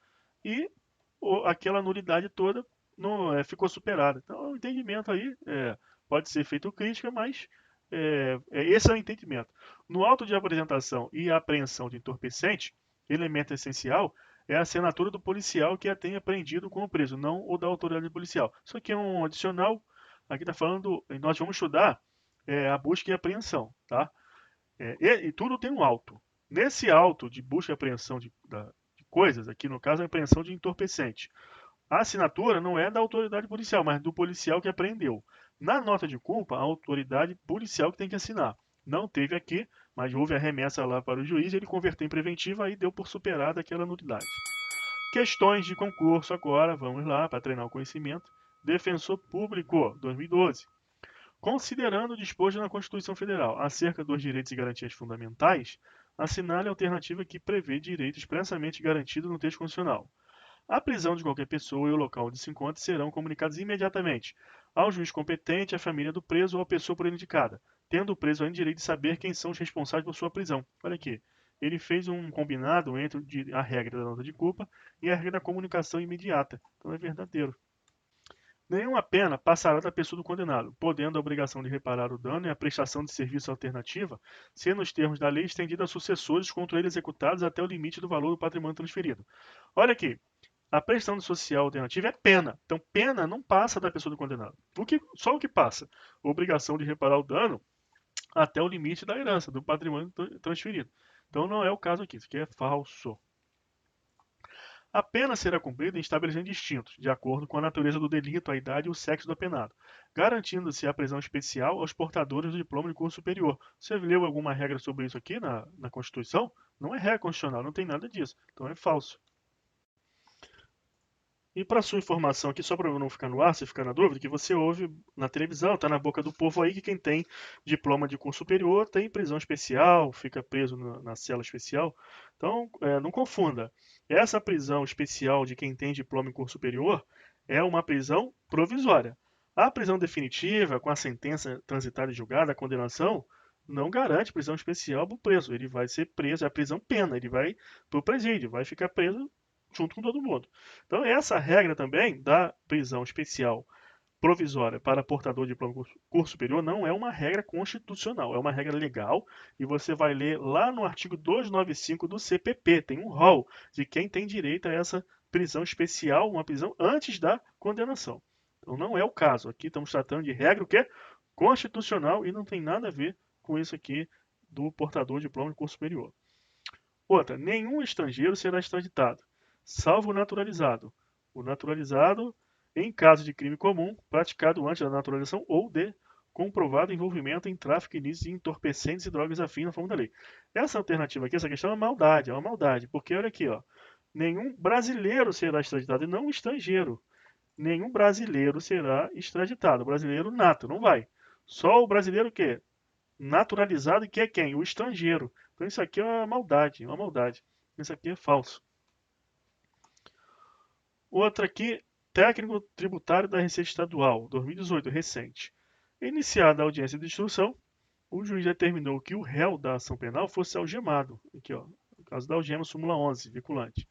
e aquela nulidade toda não, ficou superada. Então o entendimento aí pode ser feito crítica, mas esse é o entendimento. No auto de apresentação e apreensão de entorpecente, elemento essencial é a assinatura do policial que a tenha apreendido com o preso, não o da autoridade policial. Isso aqui é um adicional. Aqui está falando, nós vamos estudar a busca e apreensão, tá? E tudo tem um auto. Nesse auto de busca e apreensão de coisas, aqui no caso a apreensão de entorpecente, a assinatura não é da autoridade policial, mas do policial que apreendeu. Na nota de culpa, a autoridade policial que tem que assinar. Não teve aqui, mas houve a remessa lá para o juiz, ele converteu em preventiva e deu por superada aquela nulidade. Questões de concurso agora, vamos lá, para treinar o conhecimento. Defensor Público, 2012. Considerando o disposto na Constituição Federal acerca dos direitos e garantias fundamentais, assinale a alternativa que prevê direito expressamente garantido no texto constitucional. A prisão de qualquer pessoa e o local onde se encontra serão comunicados imediatamente ao juiz competente, à família do preso ou à pessoa por ele indicada, tendo o preso ainda direito de saber quem são os responsáveis por sua prisão. Olha aqui, ele fez um combinado entre a regra da nota de culpa e a regra da comunicação imediata. Então é verdadeiro. Nenhuma pena passará da pessoa do condenado, podendo a obrigação de reparar o dano e a prestação de serviço alternativa ser, nos termos da lei, estendida a sucessores contra ele executados até o limite do valor do patrimônio transferido. Olha aqui, a prestação de social alternativa é pena. Então, pena não passa da pessoa do condenado. Só o que passa? Obrigação de reparar o dano até o limite da herança, do patrimônio transferido. Então, não é o caso aqui. Isso aqui é falso. A pena será cumprida em estabelecimentos distintos, de acordo com a natureza do delito, a idade e o sexo do apenado, garantindo-se a prisão especial aos portadores do diploma de curso superior. Você leu alguma regra sobre isso aqui na Constituição? Não é regra constitucional, não tem nada disso. Então é falso. E para sua informação aqui, só para eu não ficar no ar, você ficar na dúvida, que você ouve na televisão, tá na boca do povo aí, que quem tem diploma de curso superior tem prisão especial, fica preso na cela especial. Então, não confunda. Essa prisão especial de quem tem diploma em curso superior é uma prisão provisória. A prisão definitiva, com a sentença transitada e julgada, a condenação, não garante prisão especial para o preso. Ele vai ser preso, é a prisão pena, ele vai para o presídio, vai ficar preso junto com todo mundo. Então, essa regra também da prisão especial provisória para portador de diploma de curso superior não é uma regra constitucional, é uma regra legal, e você vai ler lá no artigo 295 do CPP, tem um rol de quem tem direito a essa prisão especial, uma prisão antes da condenação. Então, não é o caso. Aqui estamos tratando de regra o quê? constitucional e não tem nada a ver com isso aqui do portador de diploma de curso superior. Outra, nenhum estrangeiro será extraditado, salvo o naturalizado. O naturalizado, em caso de crime comum, praticado antes da naturalização ou de comprovado envolvimento em tráfico ilícito de entorpecentes e drogas afins na forma da lei. Essa alternativa aqui, essa questão é uma maldade, porque olha aqui, ó, nenhum brasileiro será extraditado e não um estrangeiro. Nenhum brasileiro será extraditado. O brasileiro nato, não vai. Só o brasileiro o quê? Naturalizado, que é quem? O estrangeiro. Então isso aqui é uma maldade, uma maldade. Isso aqui é falso. Outra aqui, técnico tributário da Receita Estadual, 2018, recente. Iniciada a audiência de instrução, o juiz determinou que o réu da ação penal fosse algemado. Aqui, ó, no caso da algema, súmula 11, vinculante.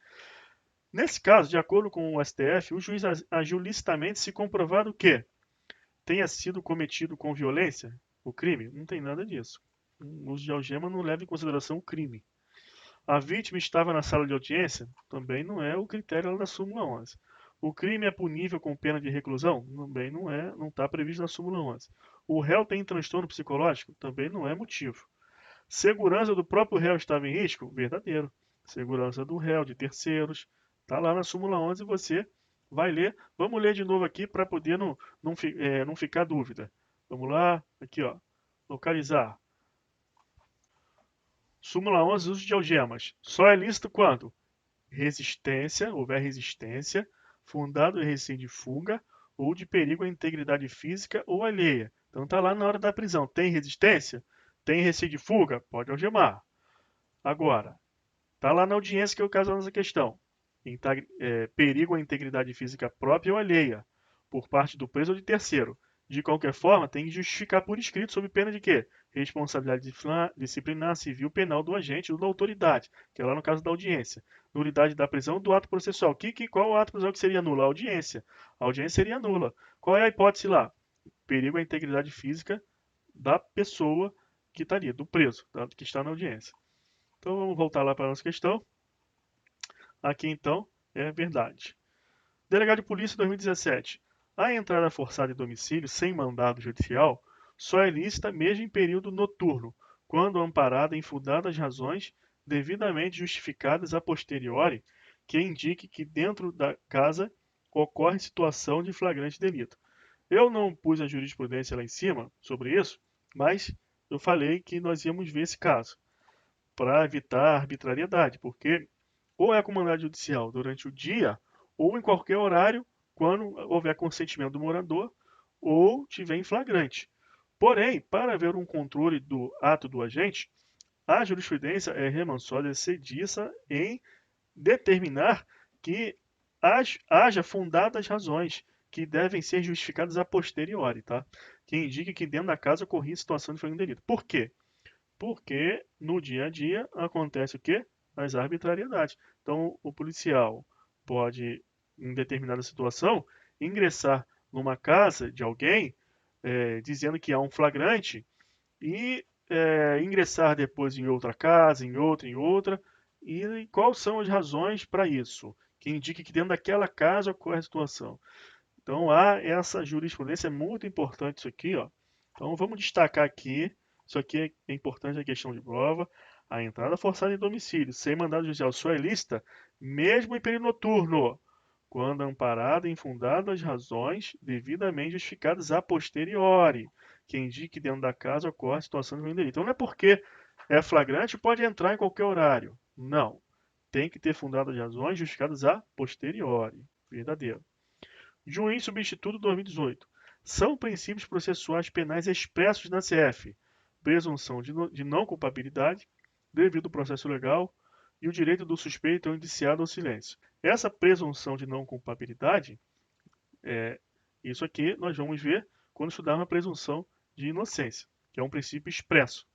Nesse caso, de acordo com o STF, o juiz agiu licitamente se comprovado que tenha sido cometido com violência o crime. Não tem nada disso. O uso de algema não leva em consideração o crime. A vítima estava na sala de audiência? Também não é o critério da súmula 11. O crime é punível com pena de reclusão? Também não é, não está previsto na súmula 11. O réu tem transtorno psicológico? Também não é motivo. Segurança do próprio réu estava em risco? Verdadeiro. Segurança do réu, de terceiros. Está lá na súmula 11, você vai ler. Vamos ler de novo aqui para poder não ficar dúvida. Vamos lá, aqui ó, localizar. Súmula 11, uso de algemas. Só é lícito quando resistência, houver resistência, fundado em receio de fuga ou de perigo à integridade física ou alheia. Então está lá na hora da prisão. Tem resistência? Tem receio de fuga? Pode algemar. Agora, está lá na audiência que é o caso da nossa questão. Perigo à integridade física própria ou alheia, por parte do preso ou de terceiro. De qualquer forma, tem que justificar por escrito sob pena de quê? Responsabilidade disciplinar, civil, penal do agente ou da autoridade, que é lá no caso da audiência. Nulidade da prisão do ato processual. Qual o ato processual que seria nula? A audiência. A audiência seria nula. Qual é a hipótese lá? Perigo à integridade física da pessoa que está ali, do preso, que está na audiência. Então vamos voltar lá para a nossa questão. Aqui então é verdade. Delegado de Polícia 2017. A entrada forçada em domicílio sem mandado judicial só é lícita mesmo em período noturno, quando amparada em fundadas razões devidamente justificadas a posteriori que indique que dentro da casa ocorre situação de flagrante delito. Eu não pus a jurisprudência lá em cima sobre isso, mas eu falei que nós íamos ver esse caso para evitar arbitrariedade, porque ou é com mandado judicial durante o dia ou em qualquer horário quando houver consentimento do morador ou tiver em flagrante. Porém, para haver um controle do ato do agente, a jurisprudência é remansória excediça em determinar que haja fundadas razões que devem ser justificadas a posteriori, tá? Que indique que dentro da casa ocorria situação de flagrante delito. Por quê? Porque no dia a dia acontece o quê? As arbitrariedades. Então, o policial pode, em determinada situação, ingressar numa casa de alguém, dizendo que há um flagrante, e ingressar depois em outra casa, em outra, e quais são as razões para isso? Que indique que dentro daquela casa ocorre a situação. Então, há essa jurisprudência, é muito importante isso aqui, ó. Então, vamos destacar aqui, isso aqui é importante a questão de prova, a entrada forçada em domicílio, sem mandado judicial, só é lícita, mesmo em período noturno, quando amparada em fundadas razões devidamente justificadas a posteriori, que indique que dentro da casa ocorre a situação de delito. Então, não é porque é flagrante, pode entrar em qualquer horário. Não. Tem que ter fundadas razões justificadas a posteriori. Verdadeiro. Juiz substituto 2018. São princípios processuais penais expressos na CF. Presunção de não culpabilidade, devido ao processo legal, e o direito do suspeito ao indiciado ao silêncio. Essa presunção de não culpabilidade, isso aqui nós vamos ver quando estudarmos a presunção de inocência, que é um princípio expresso.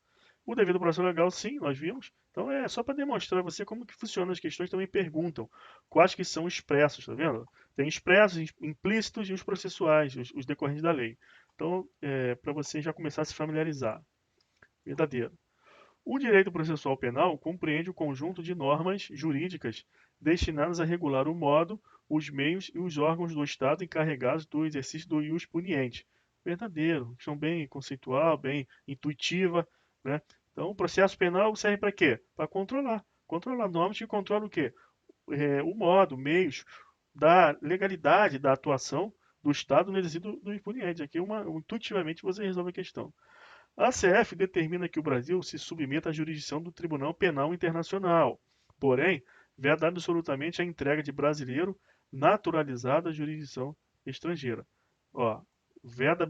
O devido ao processo legal, sim, nós vimos. Então é só para demonstrar a você como que funcionam as questões, também perguntam quais que são expressos, tá vendo? Tem expressos, implícitos e os processuais, os decorrentes da lei. Então, para você já começar a se familiarizar. Verdadeiro. O direito processual penal compreende o conjunto de normas jurídicas destinadas a regular o modo, os meios e os órgãos do Estado encarregados do exercício do ius puniente. verdadeiro. Questão bem conceitual, bem intuitiva, né? Então, o processo penal serve para quê? Para controlar. Controlar normas que controlam o quê? O modo, meios da legalidade da atuação do Estado no exercício do impuniente. Aqui, intuitivamente, você resolve a questão. A ACF determina que o Brasil se submeta à jurisdição do Tribunal Penal Internacional. Porém, veda absolutamente a entrega de brasileiro naturalizado à jurisdição estrangeira. Ó, veda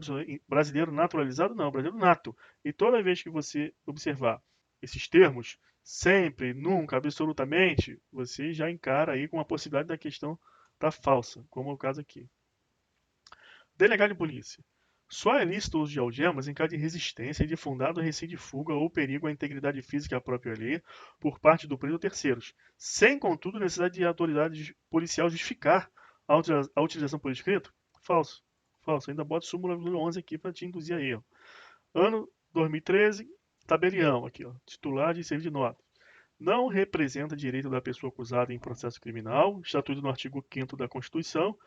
brasileiro naturalizado não, brasileiro nato. E toda vez que você observar esses termos, sempre, nunca, absolutamente, você já encara aí com a possibilidade da questão estar falsa, como é o caso aqui. Delegado de polícia. Só é lícito o uso de algemas em caso de resistência de fundado receio de fuga ou perigo à integridade física própria lei por parte do preso ou terceiros, sem, contudo, necessidade de autoridade policial justificar a utilização por escrito? Falso. Falso. Ainda bota súmula 11 aqui para te induzir a erro. Ano 2013, tabelião aqui, ó, titular de serviço de nota. Não representa direito da pessoa acusada em processo criminal, estatuído no artigo 5º da Constituição,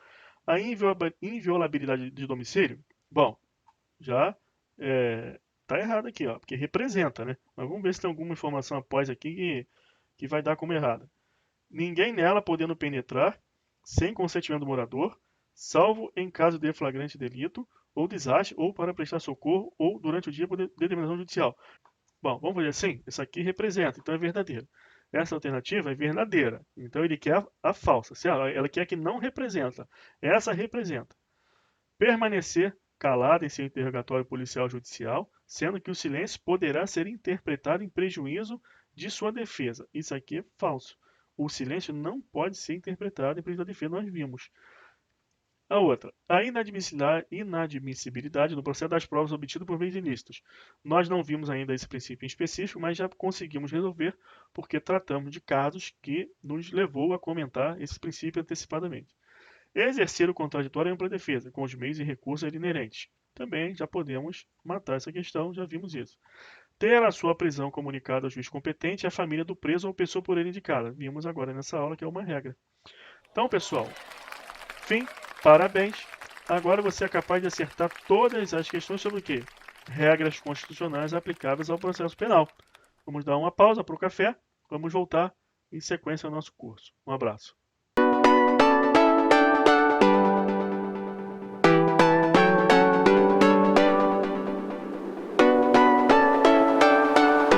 a inviolabilidade de domicílio. Bom, já tá errado aqui, ó, porque representa, né? Mas vamos ver se tem alguma informação após aqui que vai dar como errada. Ninguém nela podendo penetrar sem consentimento do morador, salvo em caso de flagrante delito ou desastre, ou para prestar socorro, ou durante o dia por determinação judicial. Bom, vamos fazer assim? Isso aqui representa, então é verdadeiro. Essa alternativa é verdadeira, então ele quer a falsa. Se ela quer que não representa, essa representa. Permanecer calado em seu interrogatório policial judicial, sendo que o silêncio poderá ser interpretado em prejuízo de sua defesa. Isso aqui é falso. O silêncio não pode ser interpretado em prejuízo da defesa, nós vimos. A outra, a inadmissibilidade no processo das provas obtidas por meios ilícitos. Nós não vimos ainda esse princípio em específico, mas já conseguimos resolver porque tratamos de casos que nos levou a comentar esse princípio antecipadamente. Exercer o contraditório é ampla defesa, com os meios e recursos inerentes. Também já podemos matar essa questão, já vimos isso. Ter a sua prisão comunicada ao juiz competente e à família do preso ou pessoa por ele indicada. Vimos agora nessa aula que é uma regra. Então, pessoal, fim, parabéns. Agora você é capaz de acertar todas as questões sobre o quê? Regras constitucionais aplicáveis ao processo penal. Vamos dar uma pausa para o café, vamos voltar em sequência ao nosso curso. Um abraço.